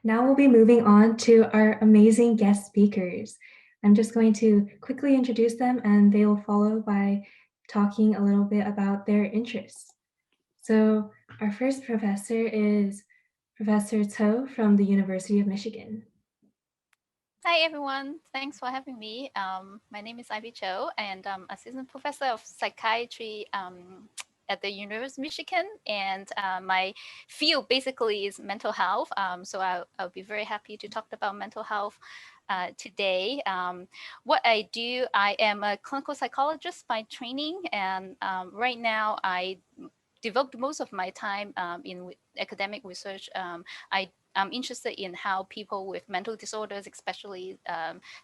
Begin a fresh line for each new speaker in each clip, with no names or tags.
Now we'll be moving on to our amazing guest speakers. I'm just going to quickly introduce them and they will follow by talking a little bit about their interests. So our first professor is Professor To from the University of Michigan.
Hi, everyone. Thanks for having me. My name is Ivy Cho, and I'm Assistant Professor of Psychiatry at the University of Michigan. And my field basically is mental health. So I'll be very happy to talk about mental health today. What I do, I am a clinical psychologist by training. And right now, I devote most of my time in academic research. I'm interested in how people with mental disorders, especially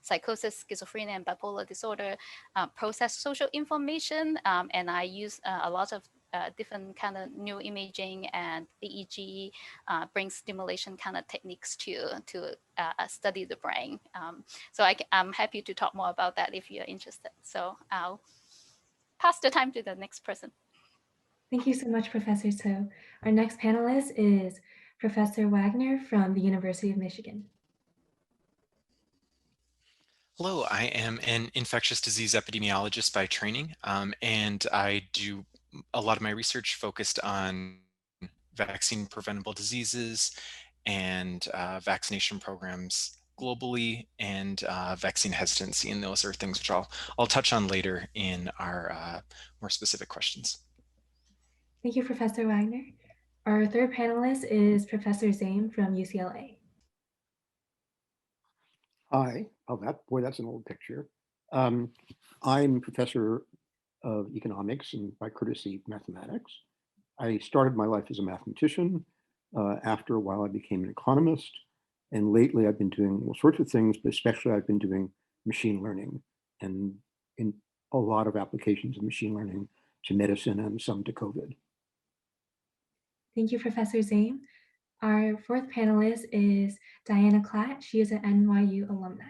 psychosis, schizophrenia, and bipolar disorder, process social information. And I use a lot of different kind of neuroimaging and EEG, brain stimulation kind of techniques to study the brain. So I'm happy to talk more about that if you're interested. So I'll pass the time to the next person.
Thank you so much, Professor To. Our next panelist is Professor Wagner from the University of Michigan.
Hello, I am an infectious disease epidemiologist by training, and I do a lot of my research focused on vaccine preventable diseases and vaccination programs globally and vaccine hesitancy, and those are things which I'll touch on later in our more specific questions.
Thank you, Professor Wagner. Our third panelist is Professor Zane from UCLA.
Hi. Oh, that's an old picture. I'm professor of economics and by courtesy mathematics. I started my life as a mathematician. After a while, I became an economist. And lately, I've been doing all sorts of things, but especially I've been doing machine learning and in a lot of applications of machine learning to medicine and some to COVID.
Thank you, Professor Zane. Our fourth panelist is Diana Klatt. She is an NYU alumni.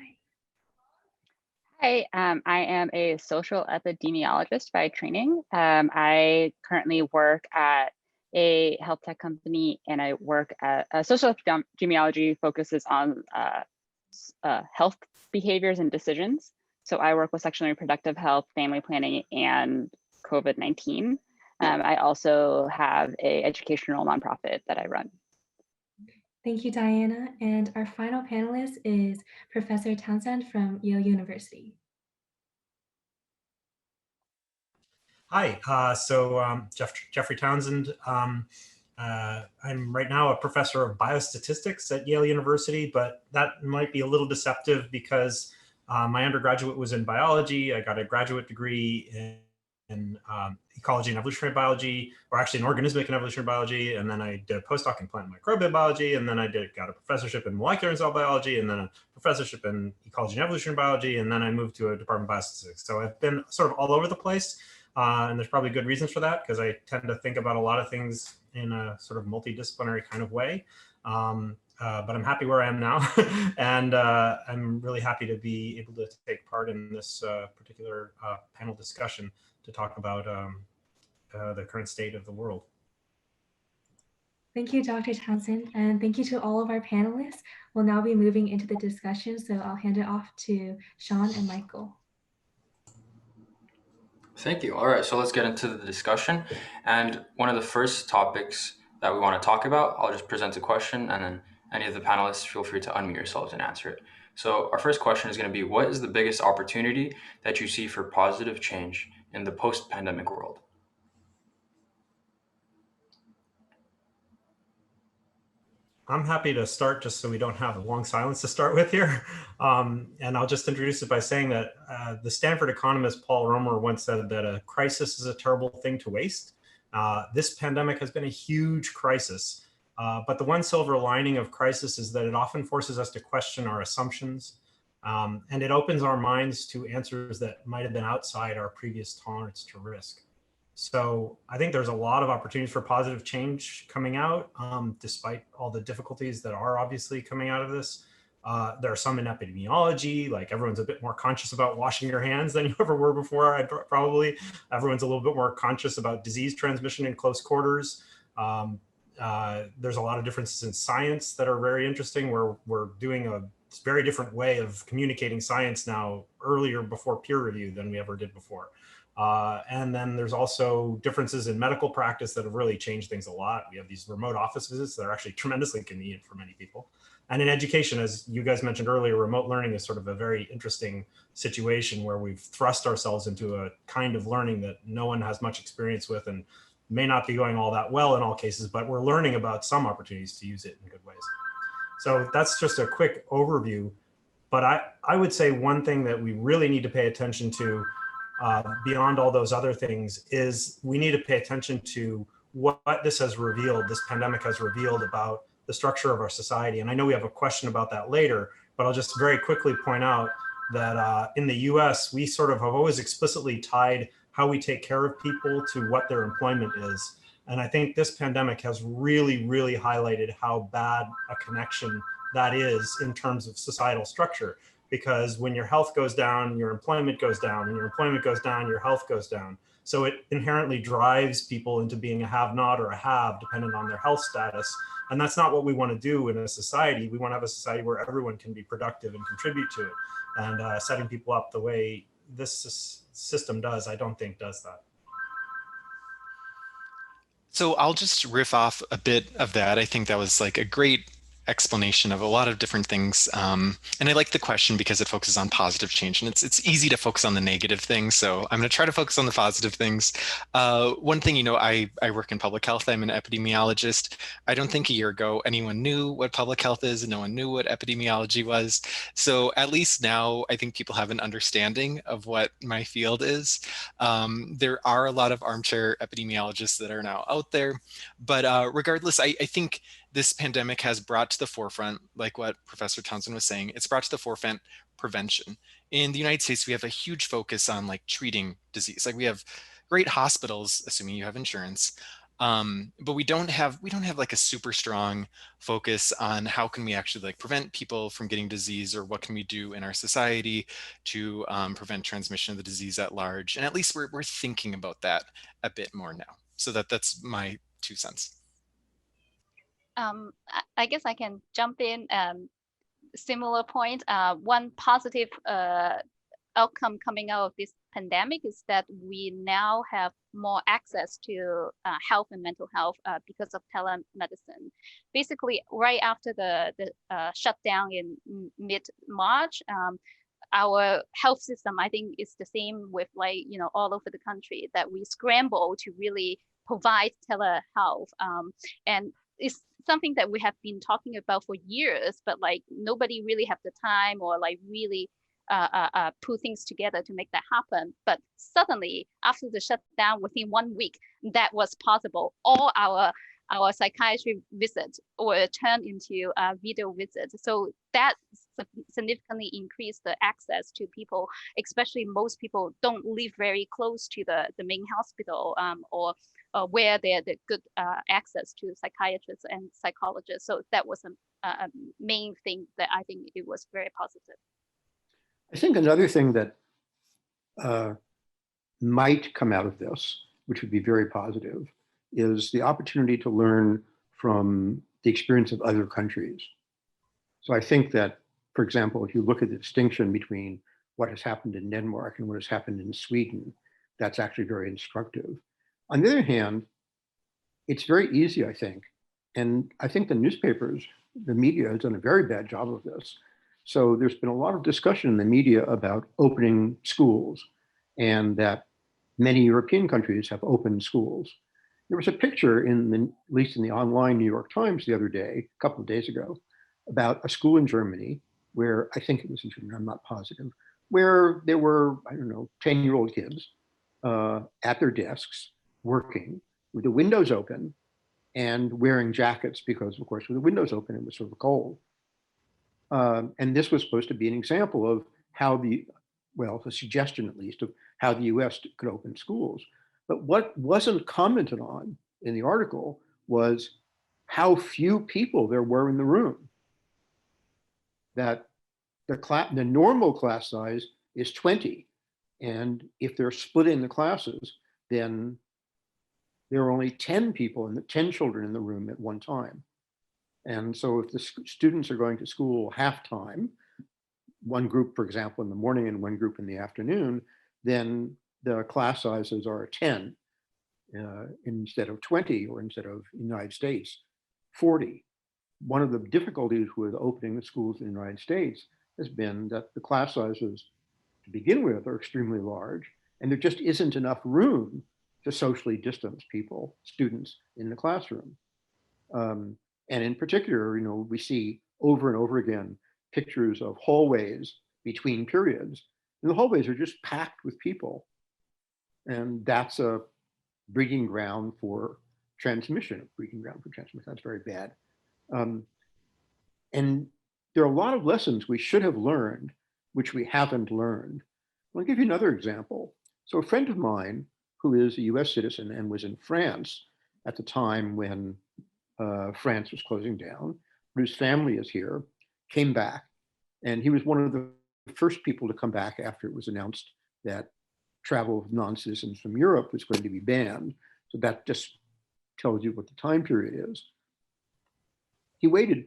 Hi, I am a social epidemiologist by training. I currently work at a health tech company, and I work at social epidemiology focuses on health behaviors and decisions. So I work with sexual and reproductive health, family planning, and COVID-19. I also have an educational nonprofit that I run.
Thank you, Diana. And our final panelist is Professor Townsend from Yale University.
Hi, Jeffrey Townsend. I'm right now a professor of biostatistics at Yale University, but that might be a little deceptive because my undergraduate was in biology. I got a graduate degree in ecology and evolutionary biology, or actually in organismic and evolutionary biology. And then I did a postdoc in plant microbial biology. And then I got a professorship in molecular and cell biology, and then a professorship in ecology and evolutionary biology. And then I moved to a department of biostatistics. So I've been sort of all over the place. And there's probably good reasons for that, because I tend to think about a lot of things in a sort of multidisciplinary kind of way. But I'm happy where I am now. And I'm really happy to be able to take part in this particular panel discussion to talk about the current state of the world.
Thank you, Dr. Townsend, and thank you to all of our panelists. We'll now be moving into the discussion, so I'll hand it off to Sean and Michael.
Thank you. All right, so let's get into the discussion. And one of the first topics that we want to talk about, I'll just present a question, and then any of the panelists feel free to unmute yourselves and answer it. So our first question is going to be, what is the biggest opportunity that you see for positive change in the post-pandemic world?
I'm happy to start just so we don't have a long silence to start with here. And I'll just introduce it by saying that the Stanford economist Paul Romer once said that a crisis is a terrible thing to waste. This pandemic has been a huge crisis, but the one silver lining of crisis is that it often forces us to question our assumptions, and it opens our minds to answers that might have been outside our previous tolerance to risk. So I think there's a lot of opportunities for positive change coming out, despite all the difficulties that are obviously coming out of this. There are some in epidemiology, like everyone's a bit more conscious about washing your hands than you ever were before. Probably everyone's a little bit more conscious about disease transmission in close quarters. there's a lot of differences in science that are very interesting, where we're doing a very different way of communicating science now, earlier before peer review than we ever did before. And then there's also differences in medical practice that have really changed things a lot. We have these remote office visits that are actually tremendously convenient for many people. And in education, as you guys mentioned earlier, remote learning is sort of a very interesting situation where we've thrust ourselves into a kind of learning that no one has much experience with and may not be going all that well in all cases, but we're learning about some opportunities to use it in good ways. So that's just a quick overview. But I would say one thing that we really need to pay attention to beyond all those other things is we need to pay attention to what this has revealed, this pandemic has revealed about the structure of our society. And I know we have a question about that later, but I'll just very quickly point out that in the US, we sort of have always explicitly tied how we take care of people to what their employment is. And I think this pandemic has really, really highlighted how bad a connection that is in terms of societal structure. Because when your health goes down, your employment goes down. When your employment goes down, your health goes down. So it inherently drives people into being a have-not or a have, depending on their health status. And that's not what we want to do in a society. We want to have a society where everyone can be productive and contribute to it. And setting people up the way this system does, I don't think does that.
So I'll just riff off a bit of that. I think that was like a great explanation of a lot of different things. And I like the question because it focuses on positive change, and it's easy to focus on the negative things. So I'm going to try to focus on the positive things. One thing, I work in public health. I'm an epidemiologist. I don't think a year ago anyone knew what public health is, and no one knew what epidemiology was. So at least now I think people have an understanding of what my field is. There are a lot of armchair epidemiologists that are now out there, but regardless, I think this pandemic has brought to the forefront, like what Professor Townsend was saying, it's brought to the forefront prevention. In the United States, we have a huge focus on like treating disease. Like we have great hospitals, assuming you have insurance, but we don't have like a super strong focus on how can we actually like prevent people from getting disease, or what can we do in our society to prevent transmission of the disease at large. And at least we're thinking about that a bit more now. So that's my 2 cents.
I guess I can jump in. Similar point. One positive outcome coming out of this pandemic is that we now have more access to health and mental health because of telemedicine. Basically, right after the shutdown in mid-March, our health system, I think, is the same with all over the country, that we scramble to really provide telehealth. And it's something that we have been talking about for years, but nobody really have the time or really put things together to make that happen. But suddenly, after the shutdown, within 1 week, that was possible. All our psychiatry visits were turned into video visits. So that significantly increased the access to people, especially most people don't live very close to the main hospital or where they had the good access to psychiatrists and psychologists. So that was a main thing that I think it was very positive.
I think another thing that might come out of this, which would be very positive, is the opportunity to learn from the experience of other countries. So I think that, for example, if you look at the distinction between what has happened in Denmark and what has happened in Sweden, that's actually very instructive. On the other hand, it's very easy, I think, and I think the newspapers, the media has done a very bad job of this. So there's been a lot of discussion in the media about opening schools, and that many European countries have opened schools. There was a picture at least in the online New York Times the other day, a couple of days ago, about a school in Germany where, I think it was in Germany, I'm not positive, where there were, 10-year-old kids at their desks working with the windows open and wearing jackets because, of course, with the windows open, it was sort of cold. And this was supposed to be an example of how a suggestion at least of how the US could open schools. But what wasn't commented on in the article was how few people there were in the room. That the normal class size is 20. And if they're splitting the classes, then there are only 10 people and 10 children in the room at one time. And so if the students are going to school half-time, one group, for example, in the morning and one group in the afternoon, then the class sizes are 10 instead of 20, or instead of United States, 40. One of the difficulties with opening the schools in the United States has been that the class sizes to begin with are extremely large, and there just isn't enough room to socially distance students in the classroom. And in particular, we see over and over again pictures of hallways between periods, and the hallways are just packed with people. And that's a breeding ground for transmission. That's very bad. And there are a lot of lessons we should have learned, which we haven't learned. I'll give you another example. So a friend of mine who is a US citizen and was in France at the time when France was closing down, but his family is here, came back, and he was one of the first people to come back after it was announced that travel of non-citizens from Europe was going to be banned. So that just tells you what the time period is. He waited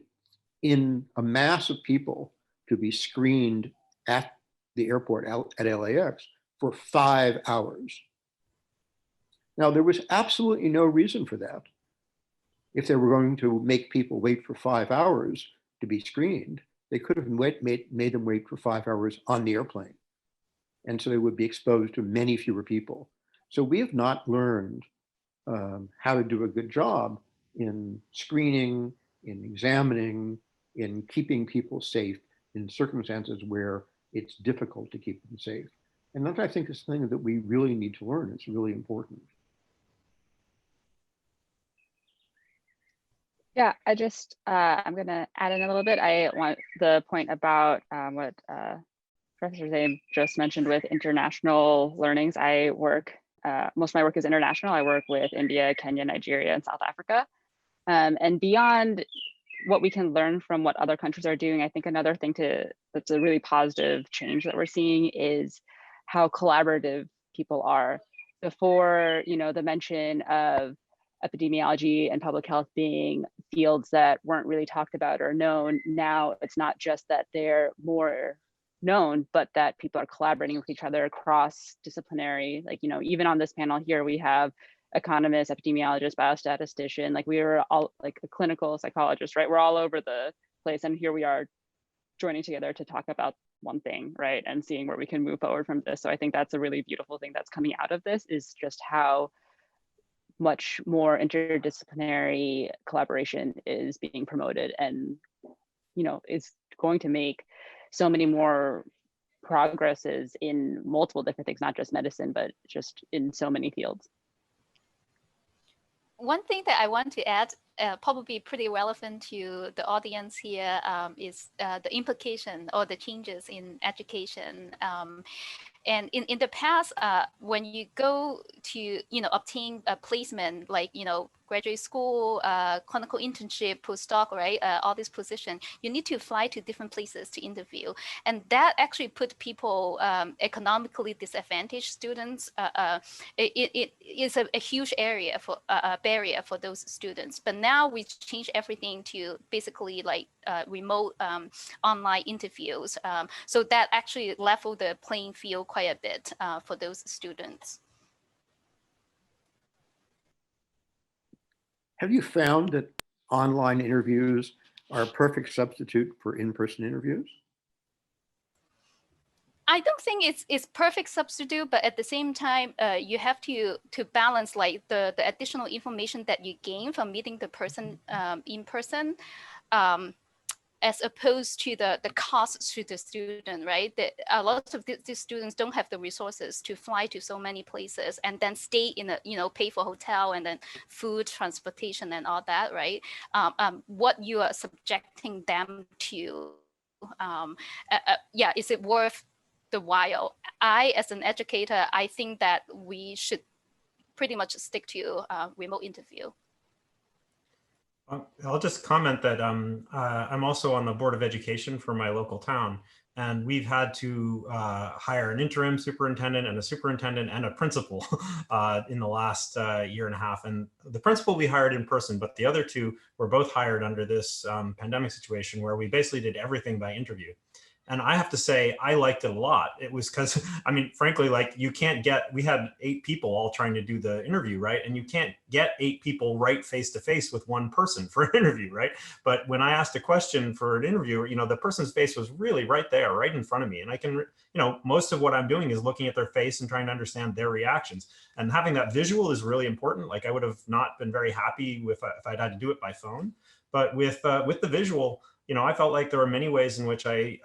in a mass of people to be screened at the airport at LAX for 5 hours. Now, there was absolutely no reason for that. If they were going to make people wait for 5 hours to be screened, they could have made them wait for 5 hours on the airplane. And so they would be exposed to many fewer people. So we have not learned how to do a good job in screening, in examining, in keeping people safe in circumstances where it's difficult to keep them safe. And that, I think, is something that we really need to learn. It's really important.
Yeah, I'm going to add in a little bit. I want the point about what Professor Zaim just mentioned with international learnings. Most of my work is international. I work with India, Kenya, Nigeria, and South Africa. And beyond what we can learn from what other countries are doing, I think another thing that's a really positive change that we're seeing is how collaborative people are. Before, the mention of epidemiology and public health being fields that weren't really talked about or known, now it's not just that they're more known, but that people are collaborating with each other across disciplinary, even on this panel here, we have economists, epidemiologists, biostatistician, we are all like a clinical psychologist, right? We're all over the place. And here we are joining together to talk about one thing, right? And seeing where we can move forward from this. So I think that's a really beautiful thing that's coming out of this, is just how much more interdisciplinary collaboration is being promoted, and is going to make so many more progresses in multiple different things, not just medicine, but just in so many fields.
One thing that I want to add, probably pretty relevant to the audience here, is the implication or the changes in education. And in the past, when you go to, obtain a placement, like, graduate school, clinical internship, postdoc, right? All these positions, you need to fly to different places to interview. And that actually put people, economically disadvantaged students, it is a huge area for barrier for those students. But now we change everything to basically remote online interviews. So that actually leveled the playing field quite a bit for those students.
Have you found that online interviews are a perfect substitute for in-person interviews?
I don't think it's perfect substitute, but at the same time, you have to balance the additional information that you gain from meeting the person in person, as opposed to the cost to the student, right? A lot of these students don't have the resources to fly to so many places and then stay in pay for hotel and then food, transportation, and all that, right? What you are subjecting them to, is it worth the while? As an educator, I think that we should pretty much stick to remote interview.
I'll just comment that I'm also on the Board of Education for my local town. And we've had to hire an interim superintendent and a superintendent and a principal in the last year and a half. And the principal we hired in person, but the other two were both hired under this pandemic situation where we basically did everything by interview. And I have to say, I liked it a lot. It was because, I mean, frankly, like we had 8 people all trying to do the interview, right? And you can't get 8 people right face to face with one person for an interview, right? But when I asked a question for an interview, the person's face was really right there, right in front of me. And I can, most of what I'm doing is looking at their face and trying to understand their reactions. And having that visual is really important. Like I would have not been very happy if I'd had to do it by phone. But with the visual, I felt like there were many ways in which I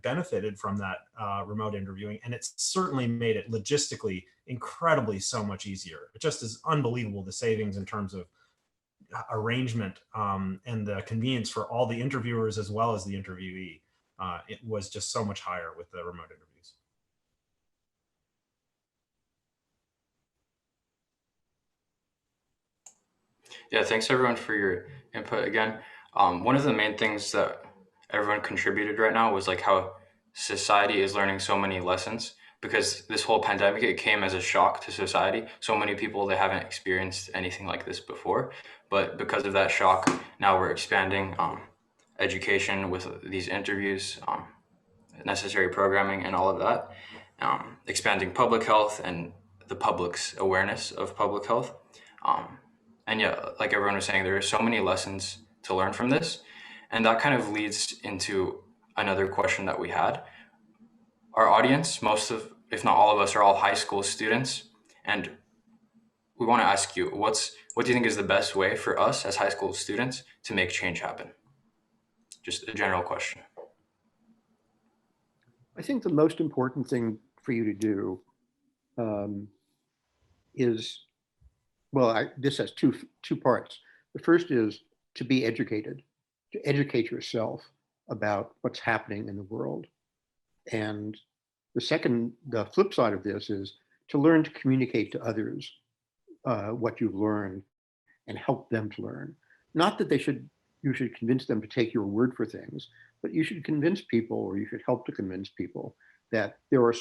benefited from that remote interviewing, and it's certainly made it logistically incredibly so much easier. It just is unbelievable, the savings in terms of arrangement and the convenience for all the interviewers as well as the interviewee. It was just so much higher with the remote interviews.
Yeah, thanks everyone for your input again. One of the main things that everyone contributed right now was like how society is learning so many lessons, because this whole pandemic, it came as a shock to society. So many people, they haven't experienced anything like this before, but because of that shock, now we're expanding education with these interviews, necessary programming and all of that, expanding public health and the public's awareness of public health. And yeah, like everyone was saying, there are so many lessons to learn from this. And that kind of leads into another question that we had. Our audience, most of, if not all of us, are all high school students. And we want to ask you, what do you think is the best way for us as high school students to make change happen? Just a general question.
I think the most important thing for you to do is, well, this has two parts. The first is to be educated, to educate yourself about what's happening in the world. And the flip side of this is to learn to communicate to others what you've learned and help them to learn. Not that you should convince them to take your word for things, but you should convince people, or you should help to convince people, that there are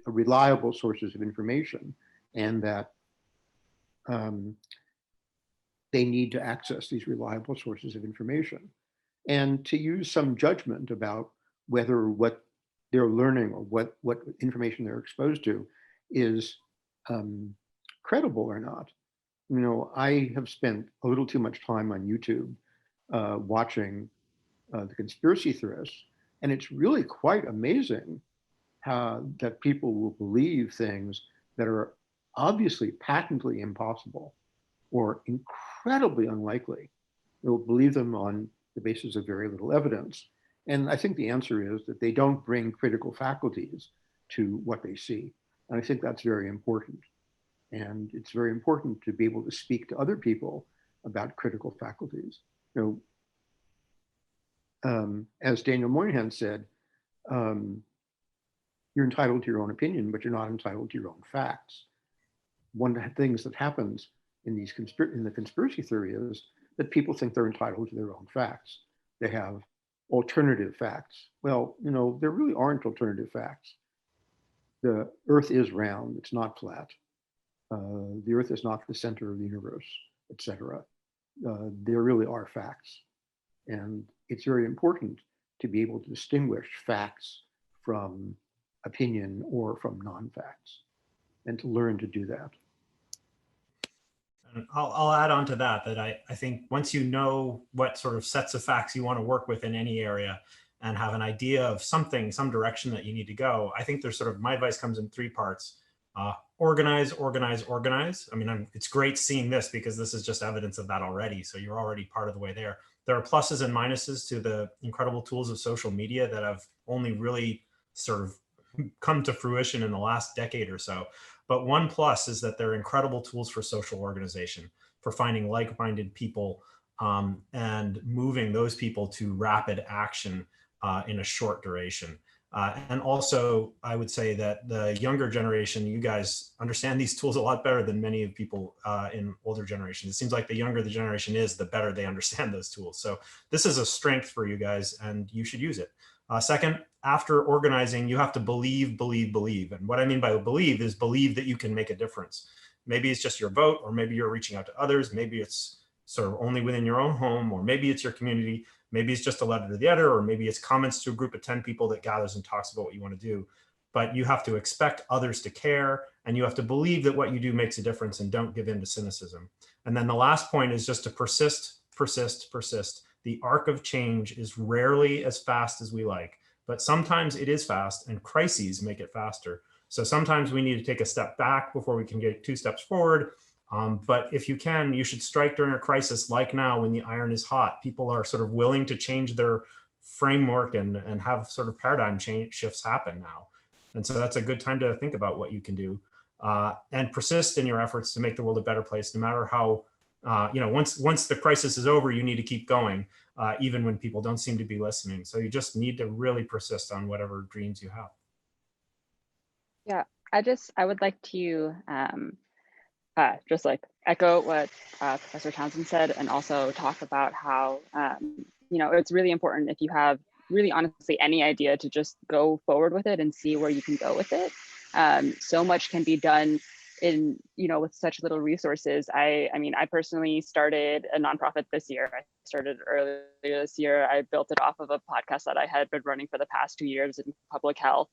reliable sources of information, and that they need to access these reliable sources of information, and to use some judgment about whether what they're learning or what information they're exposed to is credible or not. I have spent a little too much time on YouTube watching the conspiracy theorists, and it's really quite amazing that people will believe things that are obviously patently impossible or incredibly unlikely. They will believe them on the basis of very little evidence. And I think the answer is that they don't bring critical faculties to what they see. And I think that's very important. And it's very important to be able to speak to other people about critical faculties. As Daniel Moynihan said, you're entitled to your own opinion, but you're not entitled to your own facts. One of the things that happens in the conspiracy theory is that people think they're entitled to their own facts. They have alternative facts. Well, there really aren't alternative facts. The Earth is round, it's not flat. The Earth is not the center of the universe, etc. There really are facts. And it's very important to be able to distinguish facts from opinion or from non-facts, and to learn to do that.
And I'll add on to that I think once you know what sort of sets of facts you want to work with in any area and have an idea of some direction that you need to go, I think there's my advice comes in 3 parts. Organize, organize, organize. I mean, it's great seeing this because this is just evidence of that already. So you're already part of the way there. There are pluses and minuses to the incredible tools of social media that have only really come to fruition in the last decade or so. But one plus is that they're incredible tools for social organization, for finding like-minded people and moving those people to rapid action in a short duration. And also, I would say that the younger generation, you guys understand these tools a lot better than many of people in older generations. It seems like the younger the generation is, the better they understand those tools. So this is a strength for you guys, and you should use it. Second, after organizing, you have to believe. And what I mean by believe is believe that you can make a difference. Maybe it's just your vote, or maybe you're reaching out to others. Maybe it's sort of only within your own home, or maybe it's your community. Maybe it's just a letter to the editor, or maybe it's comments to a group of 10 people that gathers and talks about what you want to do. But you have to expect others to care, and you have to believe that what you do makes a difference, and don't give in to cynicism. And then the last point is just to persist. The arc of change is rarely as fast as we like, but sometimes it is fast, and crises make it faster. So sometimes we need to take a step back before we can get 2 steps forward. But if you can, you should strike during a crisis like now, when the iron is hot. People are sort of willing to change their framework and have sort of paradigm shifts happen now. And so that's a good time to think about what you can do, and persist in your efforts to make the world a better place, no matter how, once the crisis is over, you need to keep going, even when people don't seem to be listening. So you just need to really persist on whatever dreams you have.
Yeah, I would like to just like echo what Professor Townsend said, and also talk about how, it's really important, if you have really honestly any idea, to just go forward with it and see where you can go with it. So much can be done with such little resources. I mean, I personally started a nonprofit this year. I started earlier this year. I built it off of a podcast that I had been running for the past 2 years in public health.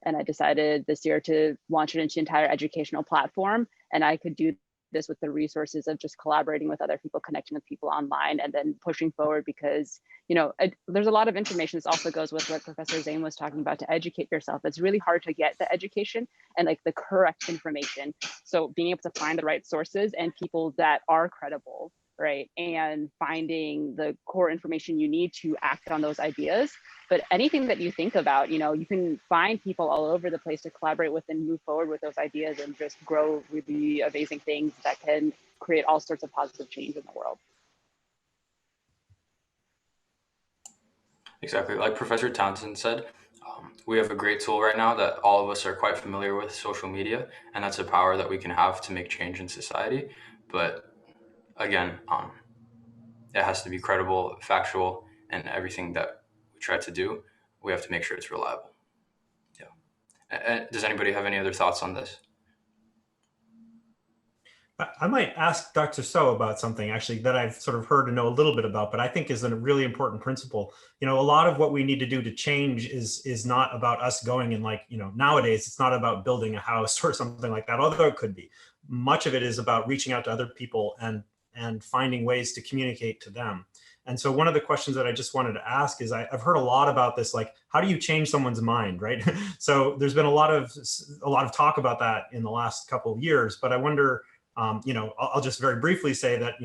And I decided this year to launch it into an entire educational platform. And I could do this with the resources of just collaborating with other people, connecting with people online, and then pushing forward, because, there's a lot of information. This also goes with what Professor Zane was talking about, to educate yourself. It's really hard to get the education and like the correct information. So being able to find the right sources and people that are credible, right? And finding the core information you need to act on those ideas. But anything that you think about, you can find people all over the place to collaborate with and move forward with those ideas, and just grow really amazing things that can create all sorts of positive change in the world.
Exactly. Like Professor Townsend said, we have a great tool right now that all of us are quite familiar with, social media, and that's a power that we can have to make change in society. But again, it has to be credible, factual, and everything that we try to do, we have to make sure it's reliable. Yeah. Does anybody have any other thoughts on this?
I might ask Dr. So about something actually that I've sort of heard and know a little bit about, but I think is a really important principle. A lot of what we need to do to change is not about us going and nowadays it's not about building a house or something like that, although it could be. Much of it is about reaching out to other people and finding ways to communicate to them. And so one of the questions that I just wanted to ask is, I've heard a lot about this, like, how do you change someone's mind, right? So there's been a lot of talk about that in the last couple of years, but I wonder, I'll just very briefly say that,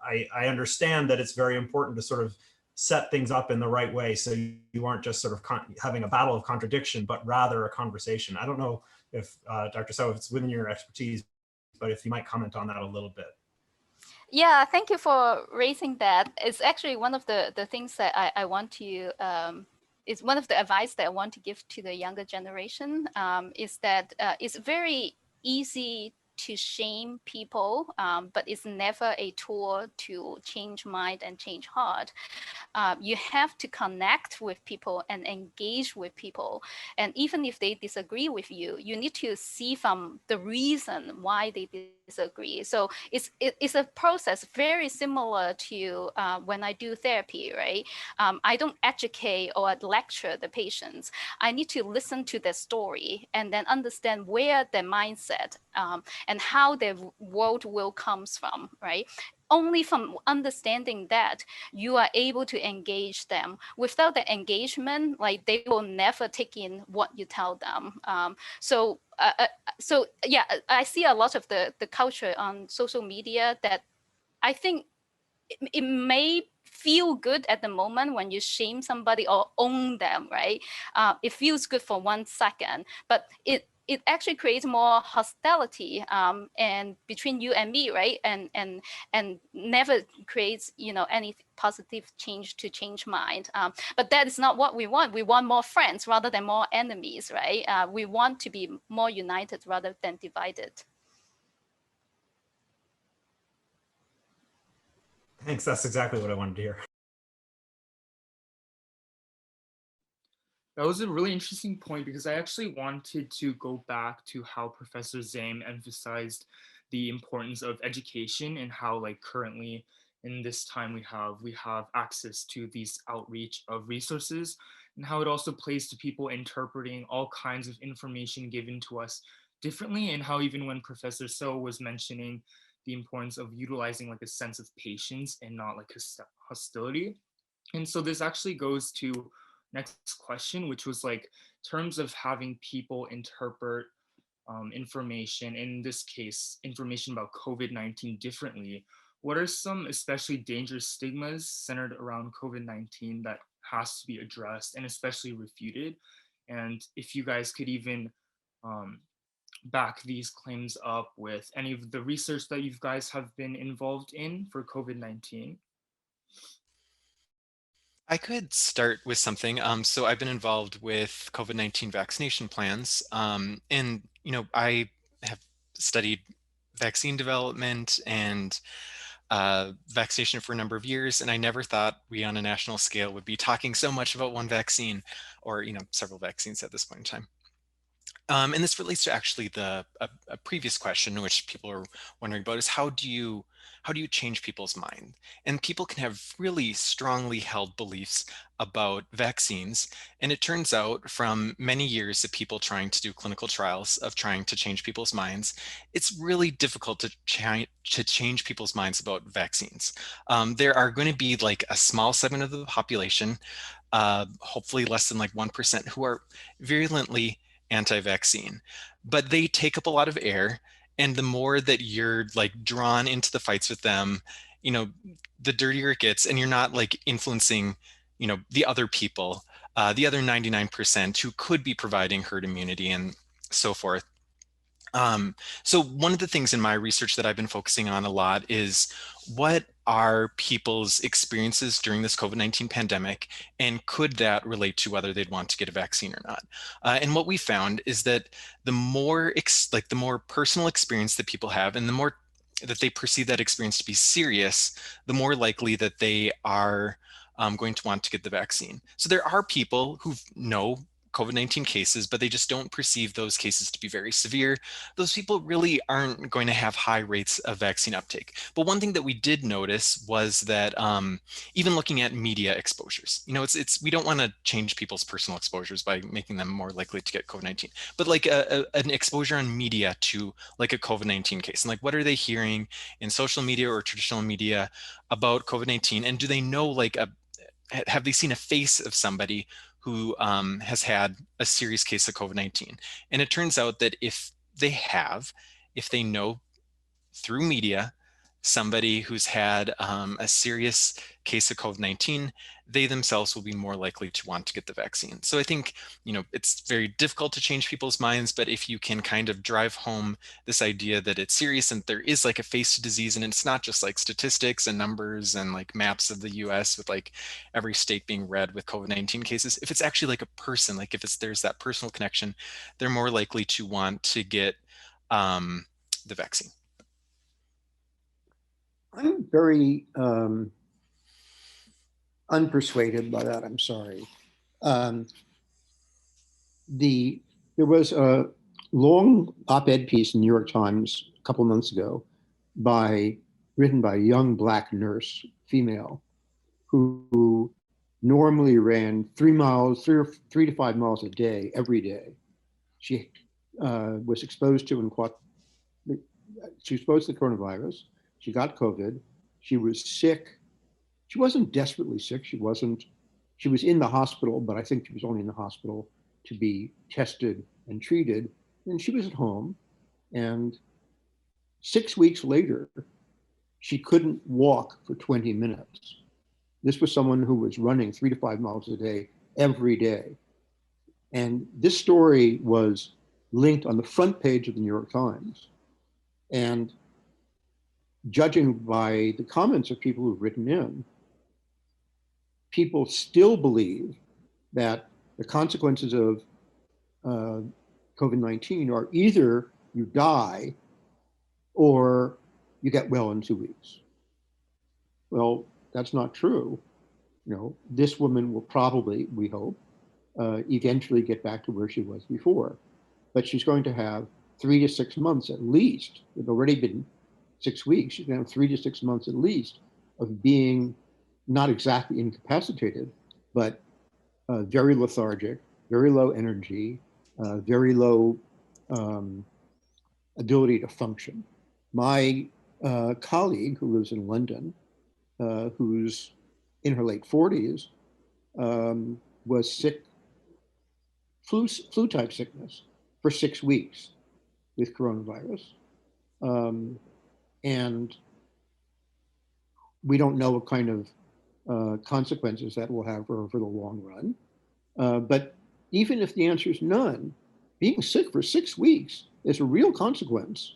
I understand that it's very important to sort of set things up in the right way, so you aren't just sort of having a battle of contradiction, but rather a conversation. I don't know if, Dr. So, if it's within your expertise, but if you might comment on that a little bit.
Yeah, thank you for raising that. It's actually one of the things that I want to, is one of the advice that I want to give to the younger generation, is that it's very easy to shame people, but it's never a tool to change mind and change heart. You have to connect with people and engage with people. And even if they disagree with you, you need to see from the reason why they disagree. So it's a process very similar to when I do therapy, right? I don't educate or lecture the patients. I need to listen to their story and then understand where their mindset and how their world will comes from, right? Only from understanding that, you are able to engage them. Without the engagement, like, they will never take in what you tell them. So yeah, I see a lot of the culture on social media that I think it may feel good at the moment when you shame somebody or own them, right? It feels good for 1 second, but it actually creates more hostility and between you and me, right? And never creates, any positive change to change mind. But that is not what we want. We want more friends rather than more enemies, right? We want to be more united rather than divided.
Thanks. That's exactly what I wanted to hear.
That was a really interesting point because I actually wanted to go back to how Professor Zame emphasized the importance of education and how like currently in this time we have access to these outreach of resources and how it also plays to people interpreting all kinds of information given to us differently, and how even when Professor So was mentioning the importance of utilizing like a sense of patience and not like hostility. And so this actually goes to next question, which was like terms of having people interpret information, in this case, information about COVID-19 differently. What are some especially dangerous stigmas centered around COVID-19 that has to be addressed and especially refuted? And if you guys could even um, back these claims up with any of the research that you guys have been involved in for COVID-19.
I could start with something. So I've been involved with COVID-19 vaccination plans, and I have studied vaccine development and vaccination for a number of years, and I never thought we on a national scale would be talking so much about one vaccine, or several vaccines at this point in time. And this relates to actually a previous question, which people are wondering about, is how do you change people's mind? And people can have really strongly held beliefs about vaccines. And it turns out from many years of people trying to do clinical trials of trying to change people's minds, it's really difficult to change people's minds about vaccines. There are going to be like a small segment of the population, hopefully less than like 1%, who are virulently anti-vaccine, but they take up a lot of air. And the more that you're like drawn into the fights with them, the dirtier it gets, and you're not like influencing, the other people, the other 99% who could be providing herd immunity and so forth. So one of the things in my research that I've been focusing on a lot is what are people's experiences during this COVID-19 pandemic, and could that relate to whether they'd want to get a vaccine or not? And what we found is that the more the more personal experience that people have, and the more that they perceive that experience to be serious, the more likely that they are going to want to get the vaccine. So there are people who know COVID-19 cases, but they just don't perceive those cases to be very severe. Those people really aren't going to have high rates of vaccine uptake. But one thing that we did notice was that even looking at media exposures, we don't want to change people's personal exposures by making them more likely to get COVID-19, but like an exposure on media to like a COVID-19 case, and like what are they hearing in social media or traditional media about COVID-19, and do they know have they seen a face of somebody who has had a serious case of COVID-19? And it turns out that if they know through media somebody who's had a serious case of COVID-19, they themselves will be more likely to want to get the vaccine. So I think, it's very difficult to change people's minds, but if you can kind of drive home this idea that it's serious and there is like a face to disease, and it's not just like statistics and numbers and like maps of the US with like every state being red with COVID-19 cases, if it's actually like a person, like if there's that personal connection, they're more likely to want to get the vaccine.
I'm very unpersuaded by that. I'm sorry. There was a long op-ed piece in the New York Times a couple of months ago written by a young Black nurse, female, who normally ran 3 to 5 miles a day, every day. She was exposed to the coronavirus. She got COVID. She was sick. She wasn't desperately sick. She was in the hospital, but I think she was only in the hospital to be tested and treated. And she was at home. And 6 weeks later, she couldn't walk for 20 minutes. This was someone who was running 3 to 5 miles a day every day. And this story was linked on the front page of the New York Times. And judging by the comments of people who've written in, people still believe that the consequences of COVID-19 are either you die or you get well in 2 weeks. Well, that's not true. This woman will probably, we hope, eventually get back to where she was before. But she's going to have 3 to 6 months at least. It's already been 6 weeks. She's going to have 3 to 6 months at least of being not exactly incapacitated, but very lethargic, very low energy, very low ability to function. My colleague who lives in London, who's in her late 40s, was sick, flu type sickness for 6 weeks with coronavirus. And we don't know what kind of consequences that will have for her for the long run. But even if the answer is none, being sick for 6 weeks is a real consequence.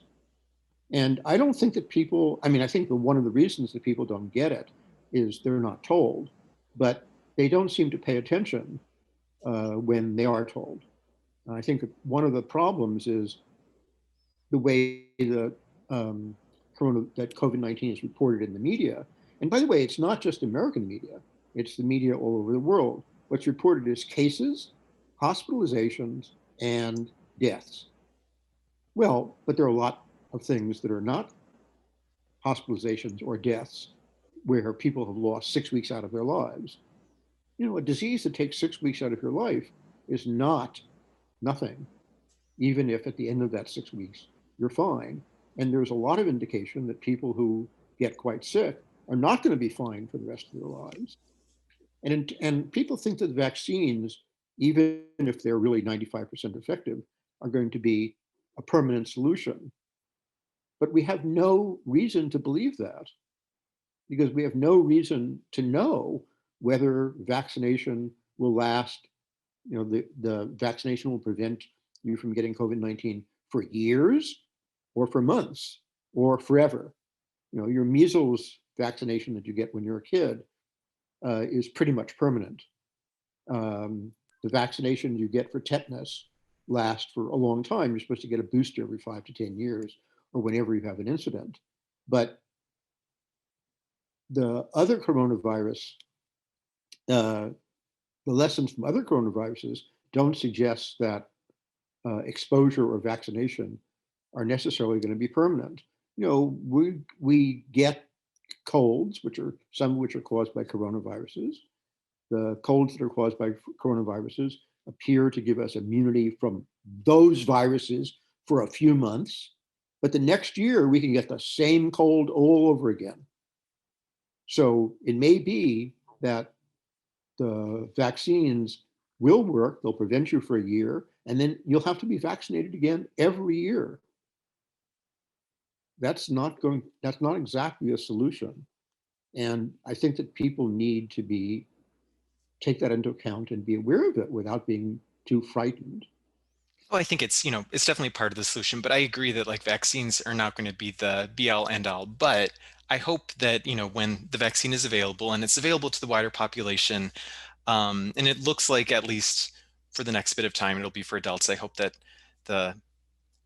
And I don't think that people, I mean, I think that one of the reasons that people don't get it is they're not told, but they don't seem to pay attention when they are told. I think that one of the problems is the way that COVID-19 is reported in the media. And by the way, it's not just American media, it's the media all over the world. What's reported is cases, hospitalizations, and deaths. Well, but there are a lot of things that are not hospitalizations or deaths where people have lost 6 weeks out of their lives. You know, a disease that takes 6 weeks out of your life is not nothing, even if at the end of that 6 weeks, you're fine. And there's a lot of indication that people who get quite sick are not going to be fine for the rest of their lives. And people think that vaccines, even if they're really 95% effective, are going to be a permanent solution. But we have no reason to believe that, because we have no reason to know whether vaccination will last. You know, the vaccination will prevent you from getting COVID-19 for years or for months or forever. You know, your measles vaccination that you get when you're a kid is pretty much permanent. The vaccination you get for tetanus lasts for a long time. You're supposed to get a booster every 5 to 10 years or whenever you have an incident. But the other coronavirus, the lessons from other coronaviruses don't suggest that exposure or vaccination are necessarily going to be permanent. You know, we get colds, some of which are caused by coronaviruses. The colds that are caused by coronaviruses appear to give us immunity from those viruses for a few months, but the next year we can get the same cold all over again. So it may be that the vaccines will work, they'll prevent you for a year, and then you'll have to be vaccinated again every year. That's not exactly a solution. And I think that people need to take that into account and be aware of it without being too frightened.
Well, I think it's definitely part of the solution, but I agree that like vaccines are not going to be the be all end all. But I hope that, when the vaccine is available and it's available to the wider population, and it looks like at least for the next bit of time, it'll be for adults. I hope that the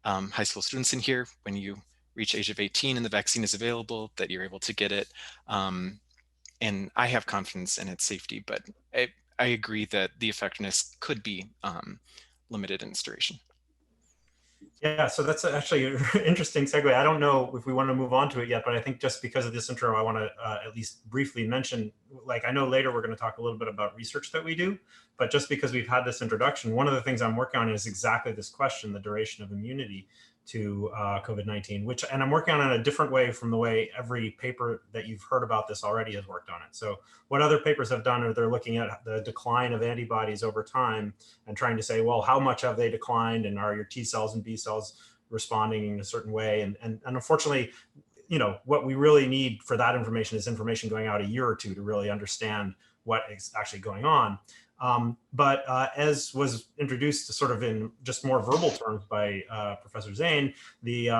high school students in here, when you reach age of 18 and the vaccine is available, that you're able to get it. And I have confidence in its safety, but I agree that the effectiveness could be limited in its duration.
Yeah, so that's actually an interesting segue. I don't know if we want to move on to it yet, but I think just because of this intro, I want to at least briefly mention, like, I know later we're going to talk a little bit about research that we do, but just because we've had this introduction, one of the things I'm working on is exactly this question, the duration of immunity to COVID-19, and I'm working on it in a different way from the way every paper that you've heard about this already has worked on it. So what other papers have done are they're looking at the decline of antibodies over time and trying to say, well, how much have they declined, and are your T cells and B cells responding in a certain way? And unfortunately, what we really need for that information is information going out a year or two to really understand what is actually going on. But as was introduced sort of in just more verbal terms by Professor Zane, you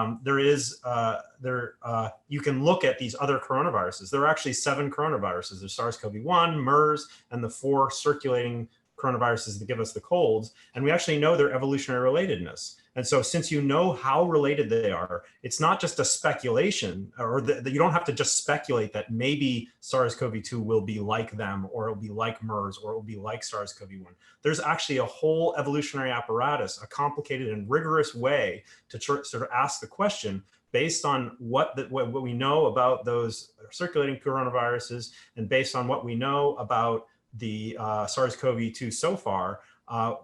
can look at these other coronaviruses. There are actually 7 coronaviruses. There's SARS-CoV-1, MERS, and the 4 circulating coronaviruses that give us the colds. And we actually know their evolutionary relatedness. And so since you know how related they are, it's not just a speculation, or that you don't have to just speculate that maybe SARS-CoV-2 will be like them, or it'll be like MERS, or it will be like SARS-CoV-1. There's actually a whole evolutionary apparatus, a complicated and rigorous way to sort of ask the question based on what we know about those circulating coronaviruses, and based on what we know about the SARS-CoV-2 so far,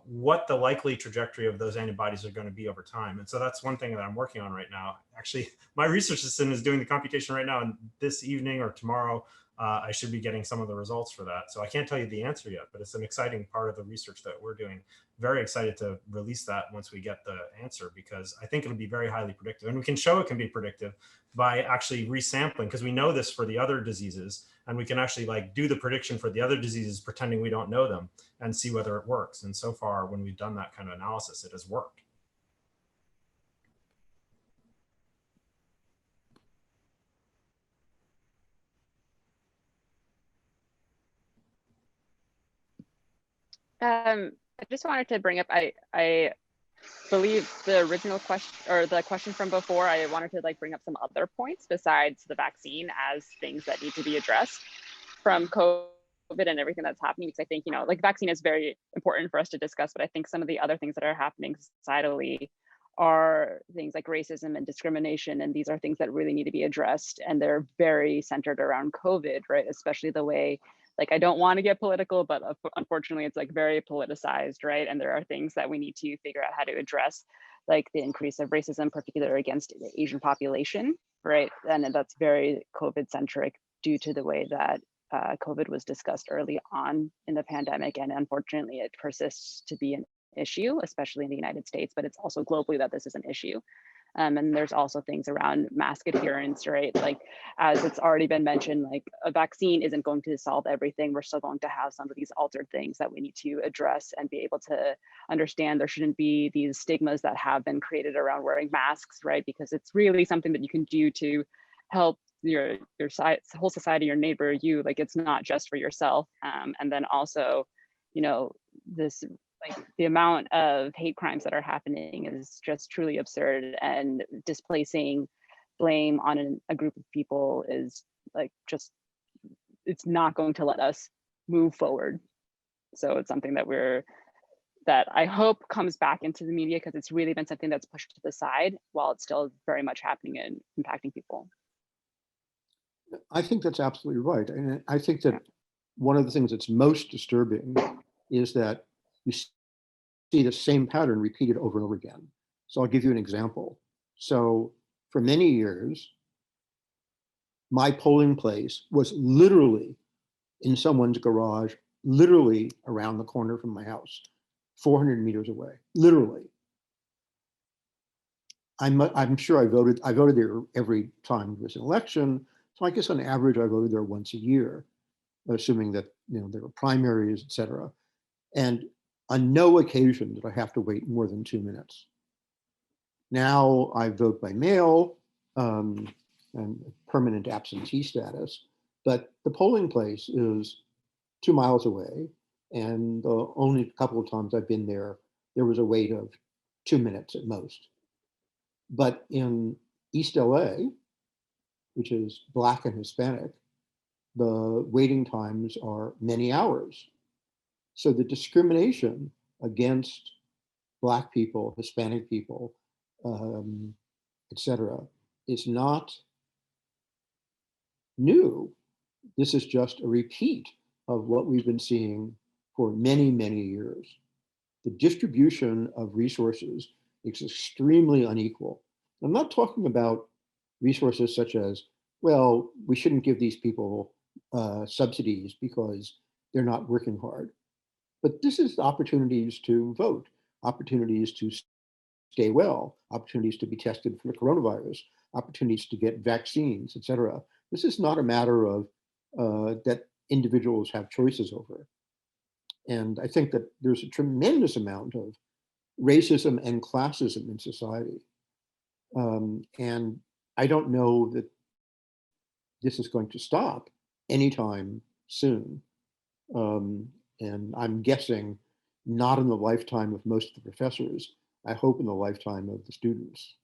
what the likely trajectory of those antibodies are going to be over time. And so that's one thing that I'm working on right now. Actually, my research assistant is doing the computation right now, and this evening or tomorrow, I should be getting some of the results for that. So I can't tell you the answer yet, but it's an exciting part of the research that we're doing. Very excited to release that once we get the answer, because I think it'll be very highly predictive. And we can show it can be predictive by actually resampling, because we know this for the other diseases, and we can actually like do the prediction for the other diseases pretending we don't know them and see whether it works. And so far, when we've done that kind of analysis, it has worked.
I just wanted to bring up, I believe the original question, or the question from before, I wanted to like bring up some other points besides the vaccine as things that need to be addressed from COVID and everything that's happening. Because I think, you know, like vaccine is very important for us to discuss, but I think some of the other things that are happening societally are things like racism and discrimination. And these are things that really need to be addressed. And they're very centered around COVID, right? Especially the way, like, I don't want to get political, but unfortunately it's like very politicized, right? And there are things that we need to figure out how to address, like the increase of racism, particularly against the Asian population, right? And that's very COVID centric due to the way that COVID was discussed early on in the pandemic. And unfortunately it persists to be an issue, especially in the United States, but it's also globally that this is an issue. And there's also things around mask adherence, right? Like, as it's already been mentioned, like a vaccine isn't going to solve everything. We're still going to have some of these altered things that we need to address and be able to understand. There shouldn't be these stigmas that have been created around wearing masks, right? Because it's really something that you can do to help your whole society, your neighbor, you, like, it's not just for yourself. And then also, you know, this, like, the amount of hate crimes that are happening is just truly absurd, and displacing blame on a group of people is like, just, it's not going to let us move forward. So it's something that I hope comes back into the media, because it's really been something that's pushed to the side while it's still very much happening and impacting people.
I think that's absolutely right. And I think that one of the things that's most disturbing is that you see the same pattern repeated over and over again. So I'll give you an example. So for many years, my polling place was literally in someone's garage, literally around the corner from my house, 400 meters away, literally. I'm sure I voted there every time there was an election. So I guess on average, I voted there once a year, assuming that, you know, there were primaries, et cetera. And on no occasion did I have to wait more than 2 minutes. Now I vote by mail and permanent absentee status, but the polling place is 2 miles away. And the only couple of times I've been there, there was a wait of 2 minutes at most. But in East LA, which is Black and Hispanic, the waiting times are many hours. So the discrimination against Black people, Hispanic people, et cetera, is not new. This is just a repeat of what we've been seeing for many, many years. The distribution of resources is extremely unequal. I'm not talking about resources such as, well, we shouldn't give these people subsidies because they're not working hard. But this is opportunities to vote, opportunities to stay well, opportunities to be tested for the coronavirus, opportunities to get vaccines, et cetera. This is not a matter of that individuals have choices over. And I think that there's a tremendous amount of racism and classism in society. And I don't know that this is going to stop anytime soon. And I'm guessing not in the lifetime of most of the professors I hope in the lifetime of the students.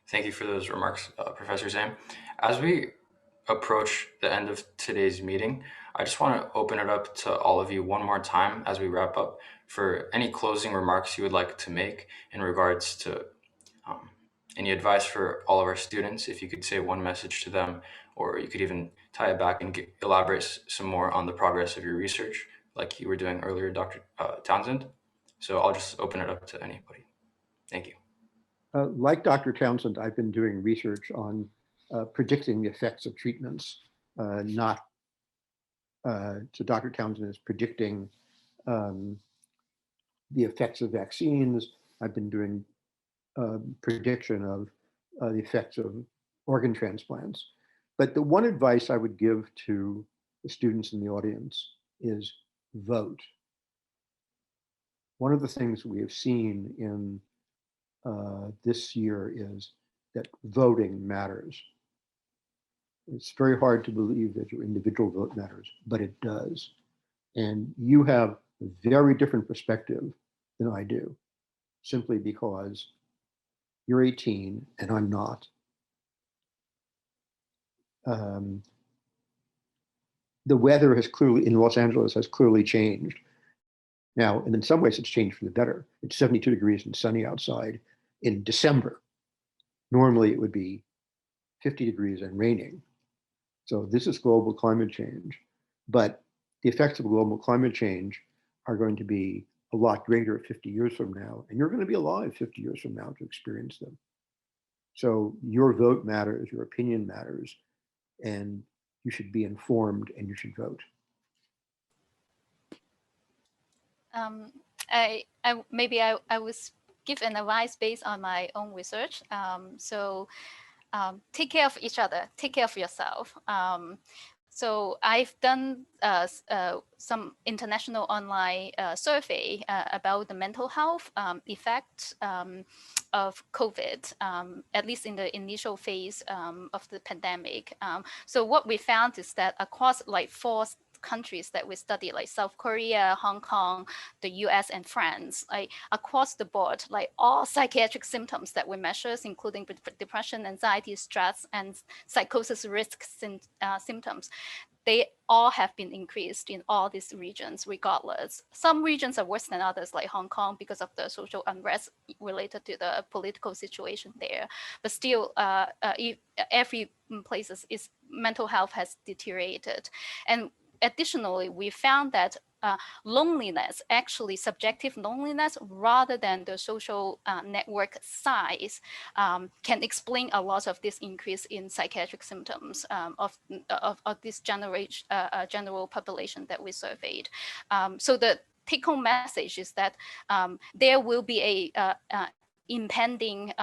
Thank you for those remarks, Professor Zhang. As we approach the end of today's meeting, I just want to open it up to all of you one more time as we wrap up for any closing remarks you would like to make in regards to any advice for all of our students. If you could say one message to them, or you could even tie it back and elaborate some more on the progress of your research, like you were doing earlier, Dr. Townsend. So I'll just open it up to anybody. Thank you.
Like Dr. Townsend, I've been doing research on predicting the effects of treatments, so Dr. Townsend is predicting the effects of vaccines. I've been doing prediction of the effects of organ transplants. But the one advice I would give to the students in the audience is vote. One of the things we have seen in this year is that voting matters. It's very hard to believe that your individual vote matters, but it does. And you have a very different perspective than I do, simply because you're 18 and I'm not. The weather has clearly, in Los Angeles, has clearly changed. Now, and in some ways it's changed for the better. It's 72 degrees and sunny outside in December. Normally it would be 50 degrees and raining. So this is global climate change. But the effects of global climate change are going to be a lot greater 50 years from now. And you're going to be alive 50 years from now to experience them. So your vote matters, your opinion matters, and you should be informed and you should vote.
I was give an advice based on my own research. Take care of each other, take care of yourself. So I've done some international online survey about the mental health effect of COVID, at least in the initial phase of the pandemic. So what we found is that across like 4 countries that we studied, like South Korea, Hong Kong, the US, and France, like across the board, like all psychiatric symptoms that we measure, including depression, anxiety, stress, and psychosis risk symptoms, they all have been increased in all these regions regardless. Some regions are worse than others, like Hong Kong, because of the social unrest related to the political situation there. But still, every places is mental health has deteriorated. And additionally, we found that loneliness, actually subjective loneliness, rather than the social network size, can explain a lot of this increase in psychiatric symptoms of this general population that we surveyed. So the take-home message is that there will be a impending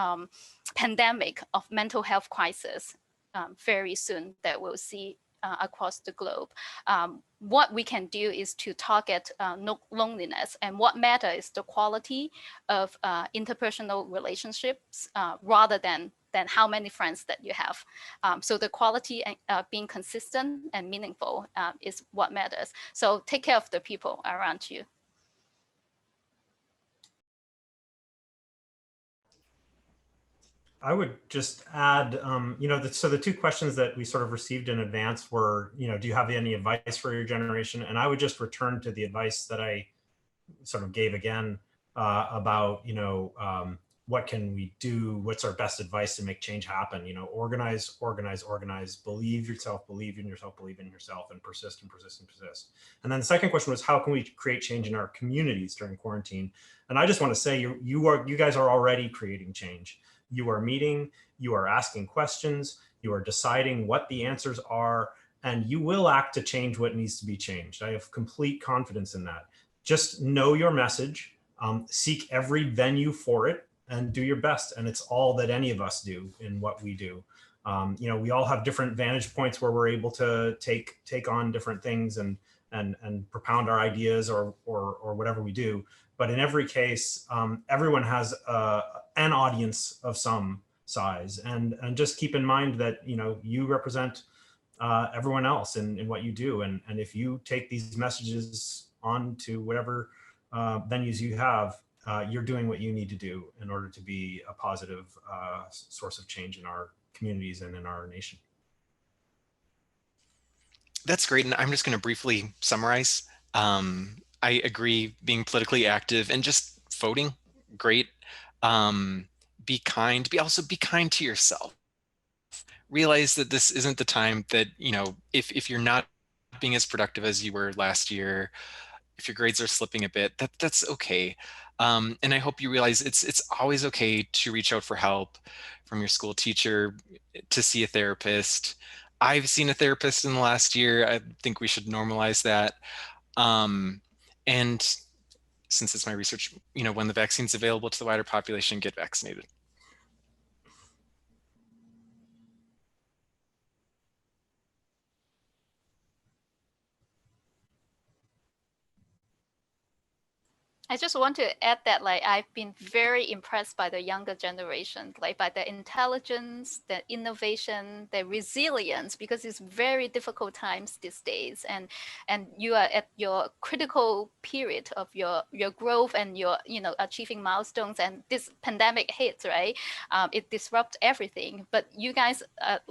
pandemic of mental health crisis very soon that we'll see across the globe. What we can do is to target loneliness, and what matters is the quality of interpersonal relationships rather than how many friends that you have. So the quality and being consistent and meaningful is what matters. So take care of the people around you.
I would just add, so the 2 questions that we sort of received in advance were, do you have any advice for your generation? And I would just return to the advice that I sort of gave again about, what can we do? What's our best advice to make change happen? Organize, organize, organize, believe yourself, believe in yourself, believe in yourself, and persist and persist and persist. And then the second question was, how can we create change in our communities during quarantine? And I just want to say, you guys are already creating change. You are meeting, you are asking questions, you are deciding what the answers are, and you will act to change what needs to be changed. I have complete confidence in that. Just know your message, seek every venue for it, and do your best. And it's all that any of us do in what we do. We all have different vantage points where we're able to take on different things and propound our ideas or whatever we do. But in every case, everyone has an audience of some size, and just keep in mind that you represent everyone else in what you do. And if you take these messages on to whatever venues you have, you're doing what you need to do in order to be a positive source of change in our communities and in our nation.
That's great. And I'm just going to briefly summarize. I agree, being politically active and just voting, great. Be kind, be kind to yourself. Realize that this isn't the time that, if you're not being as productive as you were last year, if your grades are slipping a bit, that's okay. And I hope you realize it's always okay to reach out for help from your school teacher, to see a therapist. I've seen a therapist in the last year. I think we should normalize that. And since it's my research, when the vaccine's available to the wider population, get vaccinated.
I just want to add that I've been very impressed by the younger generation, by the intelligence, the innovation, the resilience, because it's very difficult times these days. And you are at your critical period of your growth and your, achieving milestones, and this pandemic hits, right? It disrupts everything. But you guys are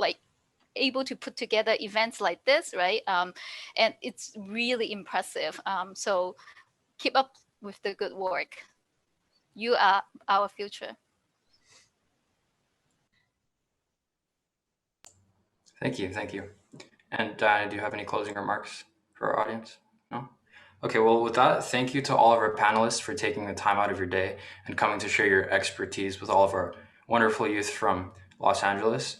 able to put together events like this, right? And it's really impressive. So keep up with the good work. You are our future.
Thank you. And Diana, do you have any closing remarks for our audience? No? Okay, well, with that, thank you to all of our panelists for taking the time out of your day and coming to share your expertise with all of our wonderful youth from Los Angeles.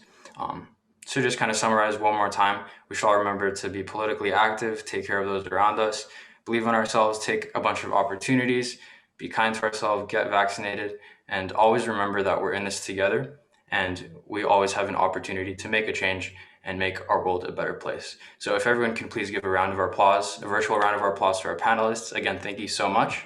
So just kind of summarize one more time, we should all remember to be politically active, take care of those around us, believe in ourselves, take a bunch of opportunities, be kind to ourselves, get vaccinated, and always remember that we're in this together and we always have an opportunity to make a change and make our world a better place. So if everyone can please give a round of applause, a virtual round of applause to our panelists. Again, thank you so much.